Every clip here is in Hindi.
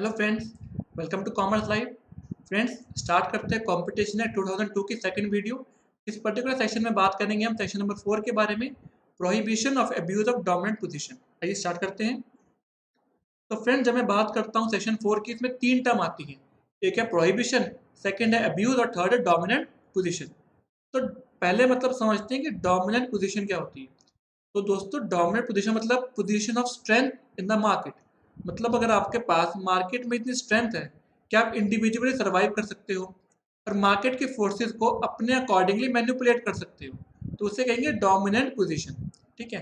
Hello friends, welcome to commerce live. Friends, start करते हैं कंपटीशन है 2002 की सेकंड वीडियो। इस पर्टिकुलर सेक्शन में बात करेंगे हम सेक्शन नंबर 4 के बारे में, prohibition of abuse of dominant position. आइए स्टार्ट करते हैं। तो फ्रेंड्स, जब मैं बात करता हूँ सेक्शन 4 की, इसमें तीन टर्म आती हैं। एक है प्रोहिबिशन, सेकेंड है अब्यूज और थर्ड है डोमिनेंट पोजीशन। तो पहले मतलब समझते हैं कि डोमिनेंट पोजीशन क्या होती है। तो दोस्तों, डोमिनेंट पोजीशन मतलब position of strength in the market. मतलब अगर आपके पास मार्केट में इतनी स्ट्रेंथ है कि आप इंडिविजुअली सर्वाइव कर सकते हो और मार्केट के फोर्सेस को अपने अकॉर्डिंगली मैनिपुलेट कर सकते हो, तो उसे कहेंगे डोमिनेंट पोजीशन। ठीक है।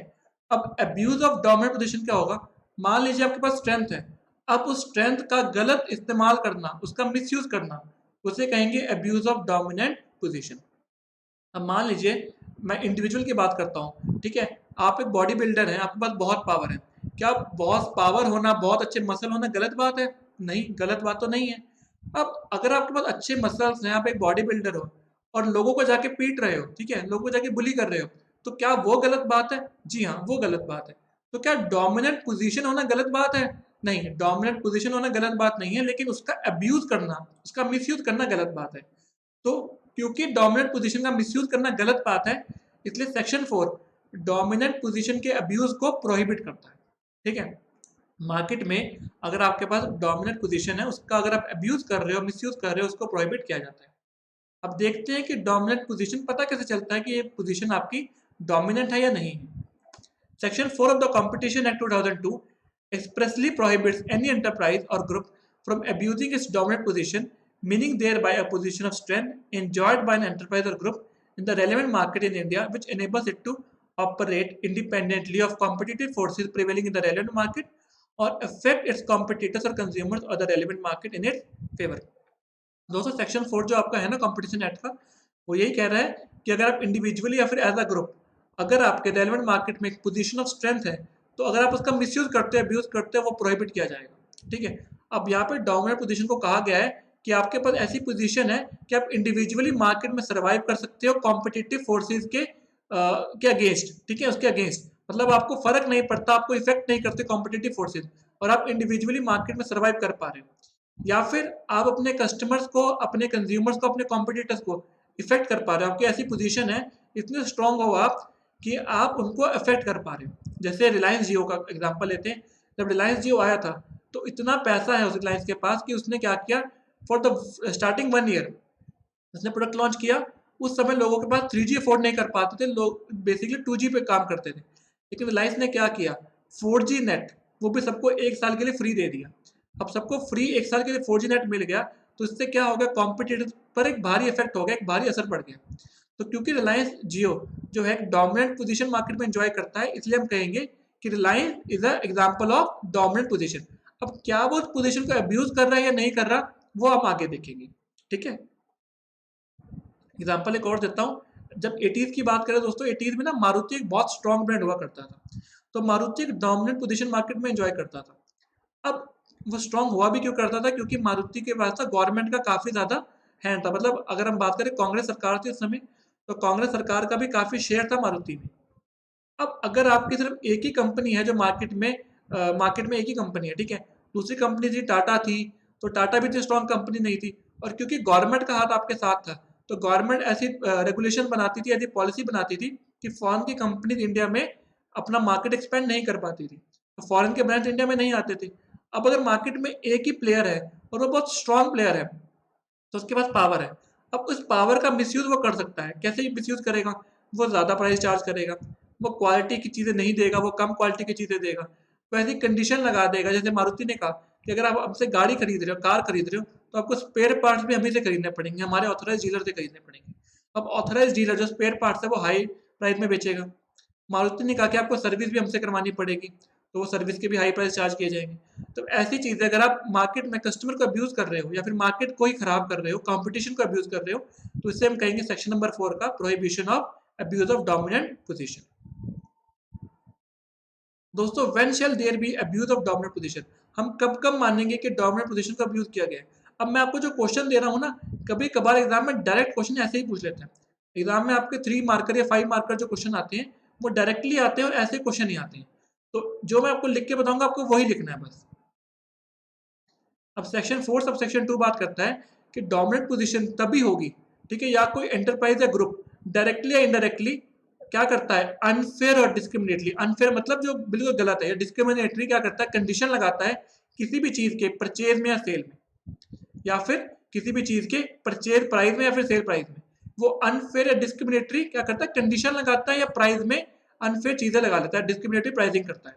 अब अब्यूज ऑफ डोमिनेंट पोजीशन क्या होगा? मान लीजिए आपके पास स्ट्रेंथ है, आप उस स्ट्रेंथ का गलत इस्तेमाल करना, उसका मिसयूज करना, उसे कहेंगे अब्यूज ऑफ डोमिनेंट पोजीशन। अब मान लीजिए मैं इंडिविजुअल की बात करता हूँ। ठीक है। आप एक बॉडी बिल्डर हैं, आपके पास बहुत पावर है। क्या बहुत पावर होना, बहुत अच्छे मसल होना गलत बात है? नहीं, गलत बात तो नहीं है। अब अगर आपके पास अच्छे मसल्स हैं, आप एक बॉडी बिल्डर हो और लोगों को जाके पीट रहे हो, ठीक है, लोगों को जाके बुली कर रहे हो, तो क्या वो गलत बात है? जी हाँ, वो गलत बात है। तो क्या डोमिनेंट पोजीशन होना गलत बात है? नहीं, डोमिनेंट पोजीशन होना गलत बात नहीं है, लेकिन उसका अब्यूज करना, उसका मिसयूज करना गलत बात है। तो क्योंकि डोमिनेंट पोजीशन का मिसयूज करना गलत बात है, इसलिए सेक्शन 4 डोमिनेंट पोजीशन के अब्यूज को प्रोहिबिट करता है। ठीक है। मार्केट में अगर आपके पास डोमिनेंट पोजीशन है, उसका अगर आप अब्यूज कर रहे हो, मिसयूज कर रहे हो, उसको प्रोहिबिट किया जाता है। अब देखते हैं कि डोमिनेंट पोजीशन पता कैसे चलता है कि ये पोजीशन आपकी डोमिनेंट है या नहीं है। Section 4 of the Competition Act 2002 expressly prohibits any enterprise or group from abusing its dominant position, meaning thereby a position of strength enjoyed by an enterprise or group in the relevant market in India, which enables it to operate independently of competitive forces prevailing in the relevant market or affect its competitors or consumers or the relevant market in its favor। दोस्तों, सेक्शन 4 जो आपका है ना कंपटीशन एक्ट का, वो यही कह रहा है कि अगर आप इंडिविजुअली या फिर एज अ ग्रुप, अगर आपके रेलेवेंट मार्केट में एक पोजीशन ऑफ स्ट्रेंथ है, तो अगर आप उसका मिसयूज करते हैं, अब्यूज करते हैं, वो प्रोहिबिट किया जाएगा। ठीक है। अब यहाँ पे डोमिनेंट पोजीशन को कहा गया है कि आपके पास ऐसी पोजीशन है कि आप इंडिविजुअली मार्केट में सर्वाइव कर सकते हो कॉम्पिटिटिव फोर्सेज के अगेंस्ट। ठीक है, उसके अगेंस्ट मतलब आपको फर्क नहीं पड़ता, आपको इफेक्ट नहीं करते कॉम्पिटिटिव फोर्सेज, और आप इंडिविजुअली मार्केट में सर्वाइव कर पा रहे हो। या फिर आप अपने कस्टमर्स को, अपने कंज्यूमर्स को, अपने कॉम्पिटिटर्स को इफेक्ट कर पा रहे हो। आपकी ऐसी पोजीशन है, इतने स्ट्रांग हो आप कि आप उनको अफेक्ट कर पा रहे हो। जैसे रिलायंस जियो का एग्जांपल लेते हैं। जब रिलायंस जियो आया था, तो इतना पैसा है उस रिलायंस के पास कि उसने क्या किया, फॉर द स्टार्टिंग 1 ईयर उसने प्रोडक्ट लॉन्च किया। उस समय लोगों के पास 3G अफोर्ड नहीं कर पाते थे, लोग बेसिकली 2G पे काम करते थे। लेकिन रिलायंस ने क्या किया, 4G नेट, वो भी सबको 1 साल के लिए फ्री दे दिया। अब सबको फ्री 1 साल के लिए 4G नेट मिल गया, तो इससे क्या हो गया, कॉम्पिटिटर पर एक भारी इफेक्ट हो गया, एक भारी असर पड़ गया। तो क्योंकि रिलायंस जियो जो है एक डोमिनेंट पोजीशन मार्केट में एंजॉय करता है, इसलिए हम कहेंगे कि Reliance is a example of dominant position. अब क्या वो उस पोजीशन को अब्यूज कर रहा है या नहीं कर रहा, वो हम आगे देखेंगे। ठीक है। एग्जाम्पल एक और देता हूँ। जब 80s की बात करें दोस्तों, 80s में ना मारुति एक बहुत स्ट्रॉन्ग ब्रांड हुआ करता था। तो मारुति एक डोमिनेंट पोजीशन मार्केट में एंजॉय करता था। अब वो स्ट्रॉन्ग हुआ भी क्यों करता था? क्योंकि मारुति के पास था गवर्नमेंट का काफी ज्यादा हैंड था। मतलब अगर हम बात करें, कांग्रेस सरकार थी उस समय, तो कांग्रेस सरकार का भी काफी शेयर था मारुति में। अब अगर आपकी सिर्फ एक ही कंपनी है जो मार्केट में एक ही कंपनी है, ठीक है, दूसरी कंपनी थी टाटा थी, तो टाटा भी इतनी स्ट्रॉन्ग कंपनी नहीं थी। और क्योंकि गवर्नमेंट का हाथ आपके साथ था, तो गवर्नमेंट ऐसी रेगुलेशन बनाती थी, ऐसी पॉलिसी बनाती थी कि फॉरेन की कंपनी इंडिया में अपना मार्केट एक्सपेंड नहीं कर पाती थी, तो फॉरेन के ब्रांड्स इंडिया में नहीं आते थे। अब अगर मार्केट में एक ही प्लेयर है और वो बहुत स्ट्रॉन्ग प्लेयर है, तो उसके पास पावर है। अब उस पावर का मिसयूज वो कर सकता है। कैसे मिसयूज करेगा? वो ज़्यादा प्राइस चार्ज करेगा, वो क्वालिटी की चीज़ें नहीं देगा, वो कम क्वालिटी की चीज़ें देगा, वो ऐसी कंडीशन लगा देगा। जैसे मारुति ने कहा कि अगर आप हमसे गाड़ी खरीद रहे हो, कार खरीद रहे हो, तो आपको स्पेयर पार्ट्स भी हमें से खरीदने पड़ेंगे, हमारे ऑथराइज डीलर से खरीदने पड़ेंगे। अब ऑथराइज डीलर जो स्पेयर पार्ट्स है वो हाई प्राइस में बेचेगा। मारुति ने कहा कि आपको सर्विस भी हमसे करवानी पड़ेगी, तो वो सर्विस के भी हाई प्राइस चार्ज किए जाएंगे। तो ऐसी चीज़ है, अगर आप मार्केट में कस्टमर को अब्यूज कर रहे हो या फिर मार्केट को ही खराब कर रहे हो, कंपटीशन को अब्यूज कर रहे हो, तो इससे हम कहेंगे सेक्शन नंबर 4 का prohibition of abuse of dominant position. दोस्तों, when shall there be abuse of dominant position, हम कब कब मानेंगे कि डोमिनेंट पोजीशन का अब्यूज किया गया है? अब मैं आपको जो क्वेश्चन दे रहा हूँ ना, कभी कभार एग्जाम में डायरेक्ट क्वेश्चन ऐसे ही पूछ लेते हैं। एग्जाम में आपके 3 मार्कर या 5 मार्कर जो क्वेश्चन आते हैं, वो डायरेक्टली आते हैं और ऐसे क्वेश्चन ही आते हैं। तो जो मैं आपको लिख के बताऊंगा, आपको वही लिखना है बस। अब सेक्शन 4 सब सेक्शन 2 बात करता है कि डोमिनेंट पोजीशन तभी होगी, ठीक है, या कोई एंटरप्राइज या ग्रुप डायरेक्टली या इनडायरेक्टली क्या करता है, अनफेयर और डिस्क्रिमिनेटली, अनफेयर मतलब जो बिल्कुल गलत है, या डिस्क्रिमिनेटरी क्या करता है, कंडीशन लगाता है किसी भी चीज के परचेज में या सेल में, या फिर किसी भी चीज के परचेज प्राइस में या फिर सेल प्राइस में, वो अनफेयर या डिस्क्रिमिनेटरी क्या करता है, कंडीशन लगाता है या प्राइस में अनफेयर चीजें लगा लेता है, डिस्क्रिमिनेटरी प्राइसिंग करता है।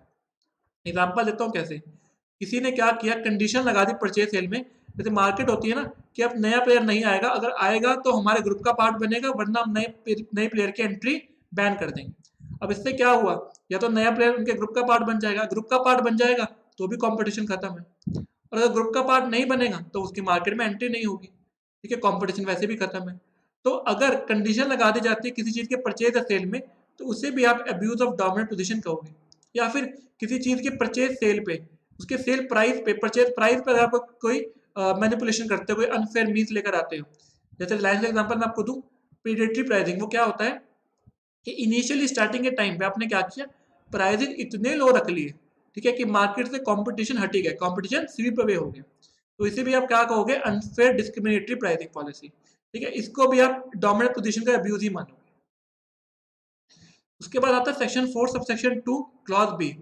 एग्जाम्पल देता हूँ कैसे। किसी ने क्या किया, कंडीशन लगा दी परचेज सेल में, जैसे मार्केट होती है ना कि अब नया प्लेयर नहीं आएगा, अगर आएगा तो हमारे ग्रुप का पार्ट बनेगा, वरना हम नए प्लेयर की एंट्री बैन कर देंगे। अब इससे क्या हुआ, या तो नया प्लेयर उनके ग्रुप का पार्ट बन जाएगा, ग्रुप का पार्ट बन जाएगा तो भी कंपटीशन खत्म है, और अगर ग्रुप का पार्ट नहीं बनेगा तो उसकी मार्केट में एंट्री नहीं होगी, ठीक है, कंपटीशन वैसे भी खत्म है। तो अगर कंडीशन लगा दी जाती है किसी चीज के परचेज या सेल में, तो उसे भी आप अब्यूज ऑफ डोमिनेंट पोजीशन कहोगे। या फिर किसी चीज के परचेज सेल पे, उसके सेल प्राइस पे, परचेज प्राइस पर आप कोई मैनिपुलेशन करते हो, कोई अनफेयर मीन्स लेकर आते हो। जैसे रिलायंस का एग्जांपल मैं आपको दूं, प्रीडेटरी प्राइसिंग, वो क्या होता है कि इनिशियली स्टार्टिंग के टाइम पे आपने क्या किया, प्राइसिंग इतने लो रख लिए, ठीक है, कि मार्केट से कंपटीशन हट ही गया, कंपटीशन स्वीप अवे हो गया, तो इसे भी आप क्या कहोगे, अनफेयर डिस्क्रिमिनेटरी प्राइसिंग पॉलिसी, ठीक है, इसको भी आप डोमिनेंट पोजीशन का अब्यूज ही मानोगे। उसके बाद आता है section 4 sub section 2 clause B.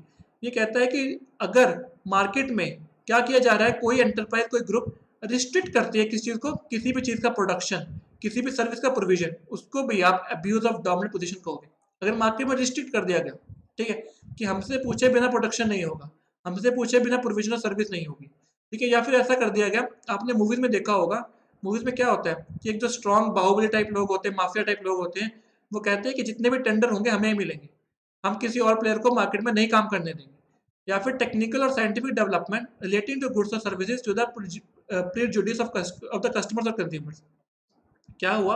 ये कहता है कि अगर मार्केट में क्या किया जा रहा है, कोई एंटरप्राइज कोई ग्रुप रिस्ट्रिक्ट करती है किसी चीज को, किसी भी चीज का प्रोडक्शन, किसी भी सर्विस का प्रोविजन, उसको भी आप अब्यूज ऑफ डोमिनेंट पोजीशन कहोगे। अगर मार्केट में रिस्ट्रिक्ट कर दिया गया, ठीक है, कि हमसे पूछे बिना प्रोडक्शन नहीं होगा, हमसे पूछे बिना प्रोविजनल सर्विस नहीं होगी, ठीक है, या फिर ऐसा कर दिया गया, आपने मूवीज में देखा होगा, मूवीज में क्या होता है कि एक जो स्ट्रॉन्ग बाहुबली टाइप लोग होते हैं, माफिया टाइप लोग होते हैं, वो कहते हैं कि जितने भी टेंडर होंगे हमें ही मिलेंगे, हम किसी और प्लेयर को मार्केट में नहीं काम करने देंगे। या फिर टेक्निकल और scientific development relating to goods और services to the prejudice of the customers और कंज्यूमर्स। क्या हुआ,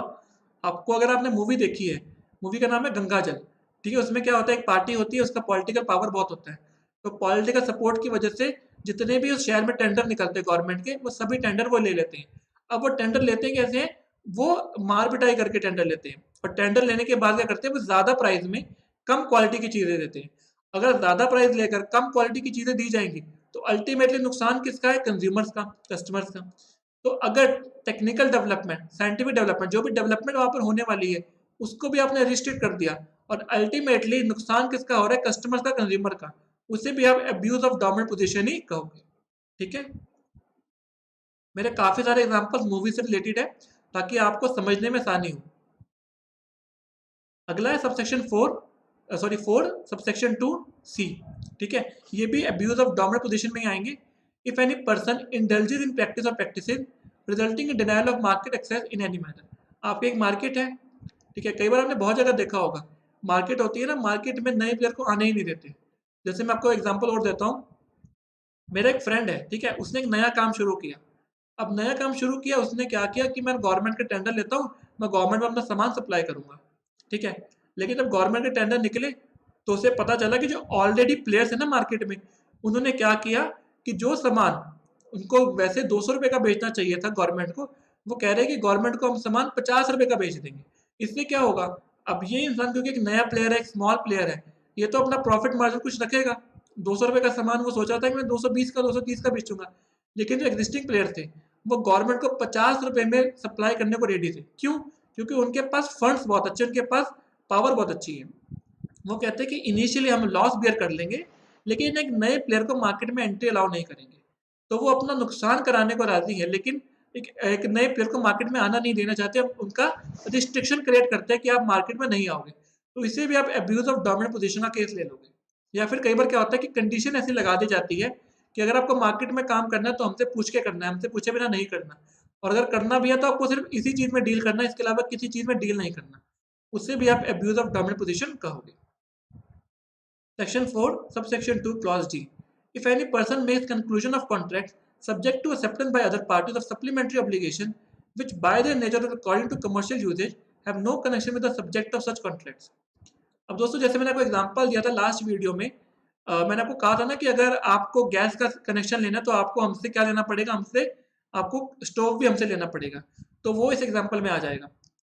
आपको अगर आपने मूवी देखी है, मूवी का नाम है गंगा जल, ठीक है, उसमें क्या होता है, एक पार्टी होती है, उसका पॉलिटिकल पावर बहुत होता है, तो पॉलिटिकल सपोर्ट की वजह से जितने भी उस शहर में टेंडर निकलते हैं गवर्नमेंट के, वो सभी टेंडर वो ले लेते हैं। अब वो टेंडर लेते हैं कैसे हैं, वो मार पिटाई करके टेंडर लेते हैं, और टेंडर लेने के बाद क्या करते हैं, वो ज्यादा प्राइस में कम क्वालिटी की चीजें देते हैं। अगर ज्यादा प्राइस लेकर कम क्वालिटी की चीजें दी जाएंगी, तो अल्टीमेटली नुकसान किसका है, कंज्यूमर्स का, कस्टमर्स का। तो अगर टेक्निकल डेवलपमेंट, साइंटिफिक डेवलपमेंट, जो भी डेवलपमेंट वहां पर होने वाली है, उसको भी आपने रिस्ट्रिक्ट कर दिया, और अल्टीमेटली नुकसान किसका हो रहा है, कस्टमर्स का, कंज्यूमर का, उसे भी आप अब्यूज ऑफ डोमिनेंट पोजीशन ही कहोगे, ठीक है। मेरे काफी सारे एग्जांपल्स मूवी से रिलेटेड है, ताकि आपको समझने में आसानी हो। अगला है सबसेक्शन 4 सबसेक्शन 2 सी, ठीक है, ये भी अब्यूज ऑफ डोमिनेंट पोजीशन में ही आएंगे। If any person indulges in practice और practices resulting in denial of market access in any manner. आपकी एक मार्केट है, ठीक है, कई बार आपने बहुत जगह देखा होगा, मार्केट होती है ना, मार्केट में नए प्लेयर को आने ही नहीं देते। जैसे मैं आपको एग्जांपल और देता हूँ, मेरा एक फ्रेंड है, ठीक है, उसने एक नया काम शुरू किया। अब नया काम शुरू किया, उसने क्या किया कि मैं गवर्नमेंट के टेंडर लेता हूँ, मैं गवर्नमेंट में अपना सामान सप्लाई करूंगा, ठीक है। लेकिन जब गवर्नमेंट के टेंडर निकले, तो उसे पता चला कि जो ऑलरेडी प्लेयर्स है ना मार्केट में, उन्होंने क्या किया कि जो सामान उनको वैसे 200 रुपये का बेचना चाहिए था गवर्नमेंट को, वो कह रहे हैं कि गवर्नमेंट को हम सामान 50 रुपये का बेच देंगे। इससे क्या होगा, अब ये इंसान क्योंकि एक नया प्लेयर है, एक स्मॉल प्लेयर है, ये तो अपना प्रॉफिट मार्जिन कुछ रखेगा। 200 रुपये का सामान वो सोचा था कि मैं 220 का 230 का बेचूंगा, लेकिन जो एग्जिस्टिंग प्लेयर थे, वो गवर्नमेंट को 50 रुपये में सप्लाई करने को रेडी थे। क्यों? क्योंकि उनके पास फंड्स बहुत अच्छे, उनके पास पावर बहुत अच्छी है। वो कहते हैं कि इनिशियली हम लॉस बियर कर लेंगे, लेकिन एक नए प्लेयर को मार्केट में एंट्री अलाउ नहीं करेंगे। तो वो अपना नुकसान कराने को राजी है, लेकिन एक नए प्लेयर को मार्केट में आना नहीं देना चाहते, उनका रिस्ट्रिक्शन क्रिएट करते हैं कि आप मार्केट में नहीं आओगे। तो इसे भी आप अब्यूज ऑफ डोमिनेंट पोजीशन का केस ले लोगे। या फिर कई बार क्या होता है कि कंडीशन ऐसी लगा दी जाती है कि अगर आपको मार्केट में काम करना है तो हमसे पूछ के करना है, हमसे पूछे बिना नहीं करना, और अगर करना भी है तो आपको सिर्फ इसी चीज में डील करना है, इसके अलावा किसी चीज में डील नहीं करना। उससे भी आप अब्यूज ऑफ डोमिनेंट पोजीशन कहोगे। Section 4, subsection 2, clause D. If any person makes conclusion of contracts subject to acceptance by other parties of supplementary obligation, which by their nature or according to commercial usage have no connection with the subject of such contracts. अब दोस्तों, जैसे मैंने आपको एग्जांपल दिया था लास्ट वीडियो में, मैंने आपको कहा था ना कि अगर आपको गैस का कनेक्शन लेना है तो आपको हमसे क्या लेना पड़ेगा, हमसे आपको स्टोव भी हमसे लेना पड़ेगा। तो वो इस एग्जांपल में आ जाएगा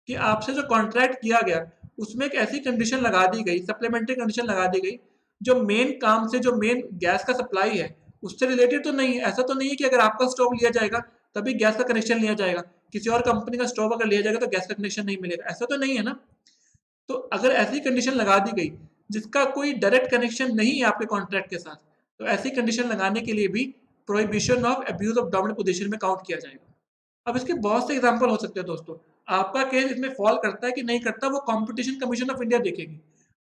कि आपसे जो कॉन्ट्रैक्ट किया गया, उसमें एक ऐसी कंडीशन लगा दी गई, सप्लीमेंट्री कंडीशन लगा दी गई, जो मेन काम से, जो मेन गैस का सप्लाई है, उससे रिलेटेड तो नहीं है। ऐसा तो नहीं है कि अगर आपका स्टोव लिया जाएगा तभी गैस का कनेक्शन लिया जाएगा, किसी और कंपनी का स्टोव अगर लिया जाएगा तो गैस का कनेक्शन नहीं मिलेगा, ऐसा तो नहीं है ना। तो अगर ऐसी कंडीशन लगा दी गई जिसका कोई डायरेक्ट कनेक्शन नहीं है आपके कॉन्ट्रैक्ट के साथ, तो ऐसी कंडीशन लगाने के लिए भी prohibition of abuse of dominant position में काउंट किया जाएगा। अब इसके बहुत से एग्जांपल हो सकते हैं दोस्तों। आपका केस इसमें फॉल करता है कि नहीं करता, वो कंपटीशन कमीशन ऑफ इंडिया देखेगी।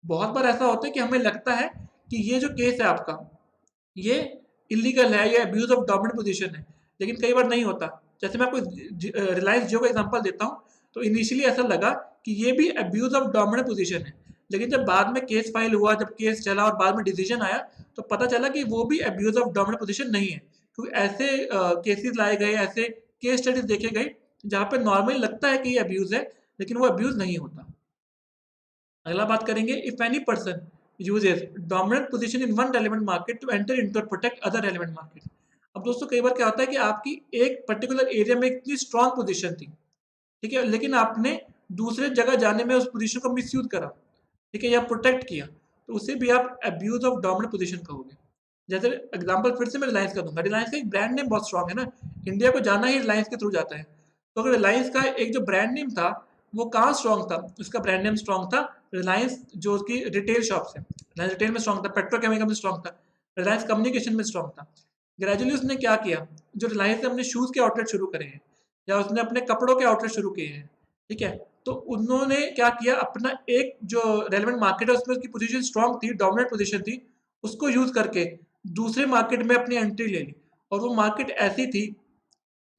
बहुत बार ऐसा होता है कि हमें लगता है कि ये जो केस है आपका, ये इलीगल है, ये अब्यूज ऑफ डोमिनेंट पोजीशन है, लेकिन कई बार नहीं होता। जैसे मैं आपको रिलायंस जियो का एग्जांपल देता हूँ, तो इनिशियली ऐसा लगा कि ये भी अब्यूज ऑफ डोमिनेंट पोजीशन है, लेकिन जब बाद में केस फाइल हुआ, जब केस चला और बाद में डिसीजन आया, तो पता चला कि वो भी अब्यूज ऑफ डोमिनेंट पोजीशन नहीं है। क्योंकि ऐसे केसेस लाए गए, ऐसे केस स्टडीज देखे गए जहाँ पे नॉर्मली लगता है कि ये अब्यूज है, लेकिन वो अब्यूज नहीं होता। अगला बात करेंगे, if any person uses dominant position in one relevant market to enter into or protect other relevant market. अब दोस्तों कई बार क्या होता है कि आपकी एक पर्टिकुलर एरिया में इतनी स्ट्रांग पोजीशन थी, ठीक है, लेकिन आपने दूसरे जगह जाने में उस पोजीशन को मिसयूज करा, ठीक है, या प्रोटेक्ट किया, तो उसे भी आप अब्यूज ऑफ डोमिनेंट पोजीशन कहोगे। जैसे एग्जांपल फिर से मैं रिलायंस का दूंगा। रिलायंस का एक ब्रांड नेम बहुत स्ट्रांग है ना, इंडिया को जाना ही रिलायंस के थ्रू जाता है। तो अगर रिलायंस का एक जो ब्रांड नेम था वो कहाँ स्ट्रांग था, उसका ब्रांड नेम स्ट्रांग था रिलायंस, जो उसकी रिटेल शॉप्स है, रिलायंस रिटेल में स्ट्रांग था, पेट्रोकेमिकल में स्ट्रांग था, रिलायंस कम्युनिकेशन में स्ट्रांग था। ग्रेजुअली उसने क्या किया, जो रिलायंस ने अपने शूज़ के आउटलेट शुरू करे हैं, या उसने अपने कपड़ों के आउटलेट शुरू किए हैं, ठीक है, तो उन्होंने क्या किया, अपना एक जो रेलेवेंट मार्केट है उसमें उसकी पोजीशन स्ट्रांग थी, डोमिनेंट पोजीशन थी, उसको यूज करके दूसरे मार्केट में अपनी एंट्री ले ली। और वो मार्केट ऐसी थी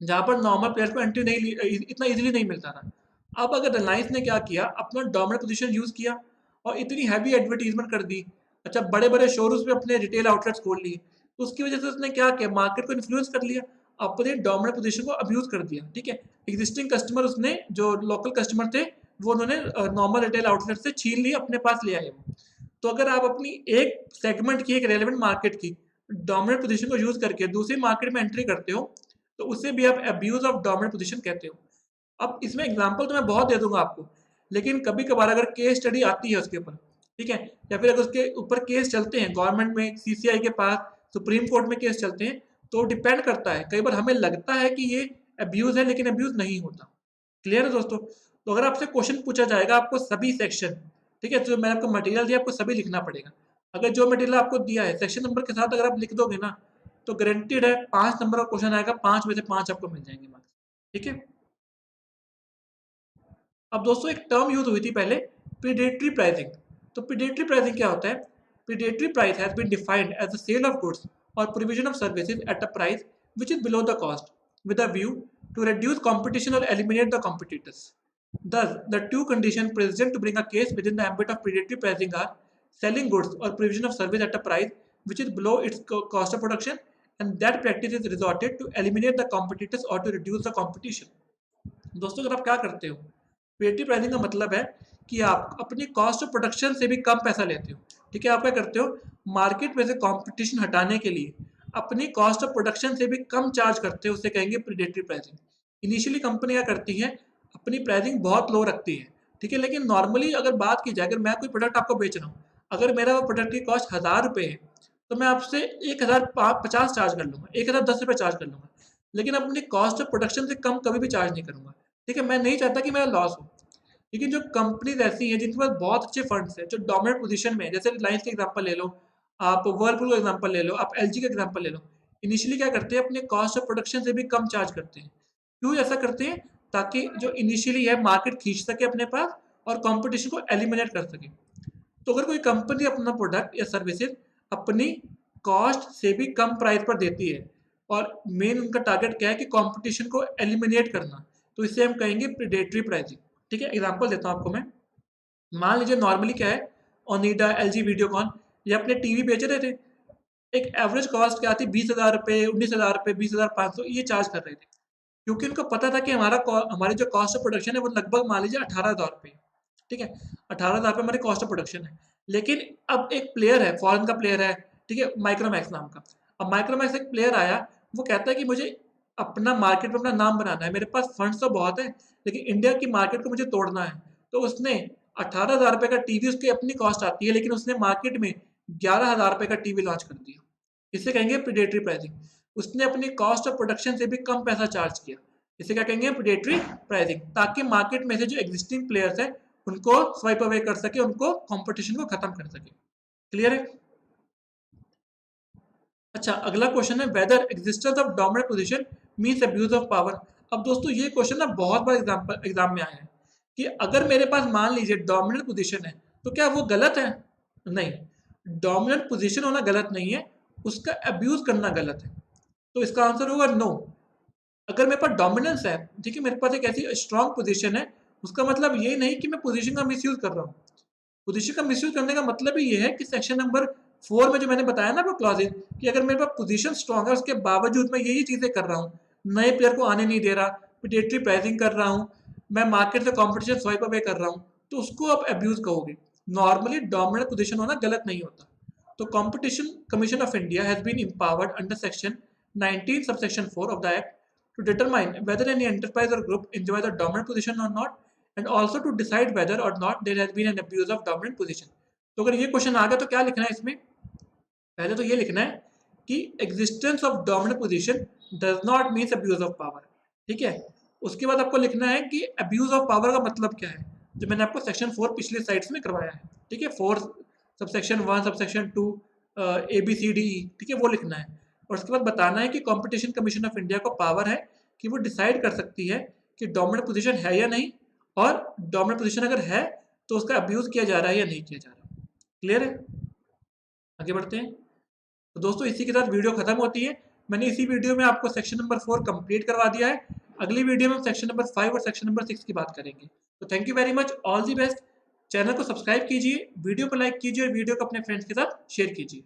जहाँ पर नॉर्मल प्लेयर्स को एंट्री नहीं इतना इजीली नहीं मिलता था। अब अगर रिलायंस ने क्या किया, अपना डोमिनेंट पोजीशन यूज किया और इतनी हैवी एडवर्टीजमेंट कर दी, अच्छा बड़े बड़े शोरूम्स में अपने रिटेल आउटलेट्स खोल लिए, तो उसकी वजह से उसने क्या किया, मार्केट को इन्फ्लुएंस कर लिया, अपने डोमिनेंट पोजीशन को अब्यूज कर दिया, ठीक है। एग्जिस्टिंग कस्टमर, उसने जो लोकल कस्टमर थे वो उन्होंने नॉर्मल रिटेल आउटलेट से छीन लिए, अपने पास ले आए वो। तो अगर आप अपनी एक सेगमेंट की, एक रेलेवेंट मार्केट की डोमिनेंट पोजीशन को यूज करके दूसरी मार्केट में एंट्री करते हो, तो उसे भी आप अब्यूज ऑफ डोमिनेंट पोजीशन कहते हो। अब इसमें एग्जांपल तो मैं बहुत दे दूंगा आपको, लेकिन कभी कभार अगर केस स्टडी आती है उसके ऊपर, ठीक है, या फिर अगर उसके ऊपर केस चलते हैं गवर्नमेंट में, सीसीआई के पास, सुप्रीम कोर्ट में केस चलते हैं, तो डिपेंड करता है। कई बार हमें लगता है कि ये अब्यूज है, लेकिन अब्यूज नहीं होता। क्लियर है दोस्तों। तो अगर आपसे क्वेश्चन पूछा जाएगा, आपको सभी सेक्शन, ठीक है, जो मैंने आपको मटेरियल दिया आपको सभी लिखना पड़ेगा। अगर जो मटेरियल आपको दिया है सेक्शन नंबर के साथ अगर आप लिख दोगे ना, तो गारंटीड है 5 नंबर का क्वेश्चन आएगा, 5 में से 5 आपको मिल जाएंगे मार्क्स, ठीक है। अब दोस्तों एक टर्म यूज हुई थी पहले, प्रीडेटरी प्राइसिंग। तो प्रीडेटरी प्राइसिंग क्या होता है? Predatory price has been defined as the sale of goods और provision of services at a price which is below the cost with a view to reduce competition or eliminate the competitors. Thus, the two conditions present to bring a case within the ambit of predatory pricing are selling goods or provision of service at a price which is below its cost of production, and that practice is resorted to eliminate the competitors or to reduce the competition. दोस्तों अगर आप क्या करते हो, प्रिडेटरी प्राइसिंग का मतलब है कि आप अपनी कॉस्ट ऑफ प्रोडक्शन से भी कम पैसा लेते हो, ठीक है। आप क्या करते हो, मार्केट में से कंपटीशन हटाने के लिए अपनी कॉस्ट ऑफ प्रोडक्शन से भी कम चार्ज करते हो, उसे कहेंगे प्रिडेटरी प्राइसिंग। इनिशियली कंपनी क्या करती है, अपनी प्राइसिंग बहुत लो रखती है, ठीक है, लेकिन नॉर्मली अगर बात की जाए, अगर मैं कोई प्रोडक्ट आपको बेच रहा हूँ, अगर मेरा वो प्रोडक्ट की कॉस्ट 1000 रुपये है, तो मैं आपसे 1050 चार्ज कर लूँगा, 1010 रुपये चार्ज कर लूँगा, लेकिन अपनी कॉस्ट ऑफ प्रोडक्शन से कम कभी भी चार्ज नहीं करूँगा, ठीक है। मैं नहीं चाहता कि मेरा लॉस हो। लेकिन जो कंपनीज ऐसी हैं जिनके पास बहुत अच्छे फंड्स हैं, जो डोमिनेंट पोजीशन में है, जैसे रिलायंस का एग्जांपल ले लो, आप वर्लपूल का एग्जांपल ले लो, आप एलजी का एग्जांपल ले लो, इनिशियली क्या करते हैं, अपने कॉस्ट ऑफ प्रोडक्शन से भी कम चार्ज करते हैं। क्यों ऐसा करते हैं? ताकि जो इनिशियली है मार्केट खींच सके अपने पास और कंपटीशन को एलिमिनेट कर सके। तो अगर कोई कंपनी अपना प्रोडक्ट या सर्विसेज अपनी कॉस्ट से भी कम प्राइस पर देती है और मेन उनका टारगेट क्या है कि कंपटीशन को एलिमिनेट करना, तो इसे हम कहेंगे प्रीडेटरी प्राइसिंग, ठीक है। एग्जांपल देता हूँ आपको मैं। मान लीजिए नॉर्मली क्या है, ओनिडा, एलजी, वीडियोकॉन, ये अपने टीवी बेच रहे थे। एक एवरेज कॉस्ट क्या थी, 20,000 रुपये, 19,000 रुपये, 20,500 ये चार्ज कर रहे थे, क्योंकि उनको पता था कि हमारी जो कॉस्ट ऑफ प्रोडक्शन है वो लगभग मान लीजिए 18,000 रुपये, ठीक है। 18,000 रुपये हमारी कॉस्ट ऑफ प्रोडक्शन है। लेकिन अब एक प्लेयर है, फॉरेन का प्लेयर है, ठीक है, माइक्रोमैक्स नाम का। अब माइक्रोमैक्स एक प्लेयर आया, वो कहता है कि मुझे अपना मार्केट में अपना नाम बनाना है, मेरे पास फंड्स तो बहुत है, लेकिन इंडिया की मार्केट को मुझे तोड़ना है। तो उसने 18,000 रुपये का टीवी, उसकी अपनी कॉस्ट आती है, लेकिन उसने मार्केट में 11,000 रुपये का टीवी लॉन्च कर दिया। इसे कहेंगे प्रेडेटरी प्राइसिंग। उसने अपनी कॉस्ट ऑफ प्रोडक्शन से भी कम पैसा चार्ज किया, इसे क्या कहेंगे, प्रेडेटरी प्राइसिंग, ताकि मार्केट में से जो एग्जिस्टिंग प्लेयर्स हैं उनको स्वाइप अवे कर सके, उनको कंपटीशन को खत्म कर सके। क्लियर है? अच्छा, अगला क्वेश्चन है whether existence of dominant position means abuse of power. अब दोस्तों ये क्वेश्चन ना बहुत बार एग्जाम में आया है कि अगर मेरे पास मान लीजिए डोमिनेंट पोजीशन है तो क्या वो गलत है? नहीं, डोमिनेंट पोजीशन होना गलत नहीं है, उसका अब्यूज करना गलत है। तो इसका आंसर होगा नो। अगर मेरे पास डोमिनेंस है, ठीक है, मेरे पास एक ऐसी स्ट्रांग पोजीशन है, उसका मतलब ये नहीं कि मैं पोजीशन का मिसयूज कर रहा हूँ। पोजीशन का मिसयूज करने का मतलब ही ये है कि सेक्शन नंबर 4 में जो मैंने बताया ना वो क्लॉजेज, कि अगर मेरे पास पोजीशन स्ट्रांग है उसके बावजूद मैं यही चीजें कर रहा हूँ, नए प्लेयर को आने नहीं दे रहा, प्रेडेटरी प्राइसिंग कर रहा हूँ, मैं मार्केट से कॉम्पिटिशन स्वाइप अवे कर रहा हूँ, तो उसको आप अब्यूज कहोगे। नॉर्मली डोमिनेंट पोजीशन होना गलत नहीं होता। तो competition commission of India has been empowered under section 19 subsection 4 of the act to determine whether any enterprise or group enjoy the dominant position or not, and also to decide whether or not there has been an abuse of dominant position। तो अगर ये क्वेश्चन आ गया तो क्या लिखना है इसमें? पहले तो ये लिखना है कि existence of dominant position does not means abuse of power. ठीक है, उसके बाद आपको लिखना है कि अब्यूज ऑफ पावर का मतलब क्या है, जो मैंने आपको सेक्शन 4 पिछले स्लाइड्स में करवाया है। ठीक है, 4 सबसेक्शन 1 सबसेक्शन 2 ABCDE, ठीक है, वो लिखना है। और उसके बाद बताना है कि कंपटीशन कमीशन ऑफ इंडिया को पावर है कि वो डिसाइड कर सकती है कि डोमिनेंट पोजीशन है या नहीं, और डोमिनेंट पोजीशन अगर है तो उसका अब्यूज किया जा रहा है या नहीं किया जा रहा। क्लियर है? आगे बढ़ते हैं। तो दोस्तों इसी के साथ वीडियो खत्म होती है। मैंने इसी वीडियो में आपको सेक्शन नंबर 4 कंप्लीट करवा दिया है। अगली वीडियो में हम सेक्शन नंबर 5 और सेक्शन नंबर 6 की बात करेंगे। तो thank you very much, all the best. Channel को सब्सक्राइब कीजिए, वीडियो को लाइक कीजिए और वीडियो को अपने फ्रेंड्स के साथ शेयर कीजिए।